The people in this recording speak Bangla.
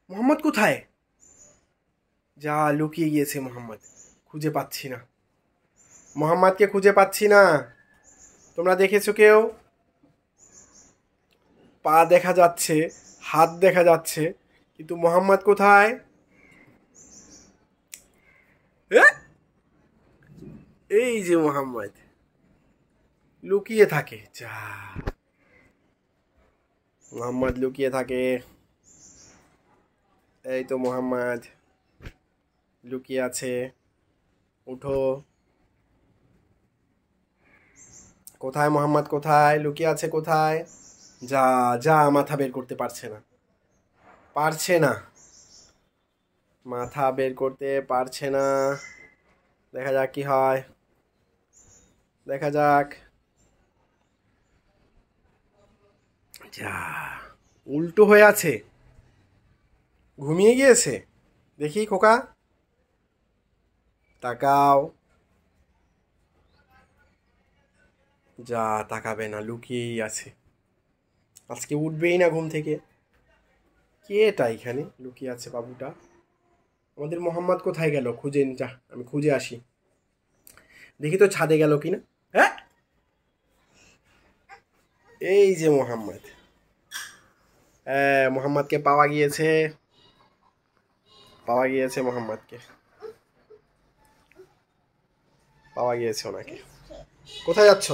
মোহাম্মদ কোথায়? যা, লুকিয়ে গিয়েছে মোহাম্মদ। খুঁজে পাচ্ছি না, মোহাম্মদকে খুঁজে পাচ্ছি না। তোমরা দেখেছো কেউ? পা দেখা যাচ্ছে, হাত দেখা যাচ্ছে, কিন্তু মোহাম্মদ কোথায়? এ? এই যে মোহাম্মদ লুকিয়ে থাকে। যা, মোহাম্মদ লুকিয়ে থাকে। এই তো মোহাম্মদ লুকিয়ে আছে। উঠো। কোথায় মোহাম্মদ? কোথায় লুকিয়ে আছে? কোথায়? যা, যা, মাথা বের করতে পারছে না, পারছে না, মাথা বের করতে পারছে না। দেখা যাক কি হয়, দেখা যাক। যা, উল্টো হয়ে আছে, ঘুমিয়ে গিয়েছে। দেখি খোকা, তাকাও। যা, তাকাবে না, লুকিয়েই আছে। আজকে উঠবেই না ঘুম থেকে। কে এটা এখানে লুকিয়ে আছে? বাবুটা আমাদের মোহাম্মদ কোথায় গেল? খুঁজে যা, আমি খুঁজে আসি। দেখি তো ছাদে গেল কিনা। হ্যাঁ, এই যে মোহাম্মদ। হ্যাঁ, মোহাম্মদকে পাওয়া গিয়েছে, পাওয়া গিয়েছে মোহাম্মদকে, পাওয়া গিয়েছে ওনাকে। কোথায় যাচ্ছ?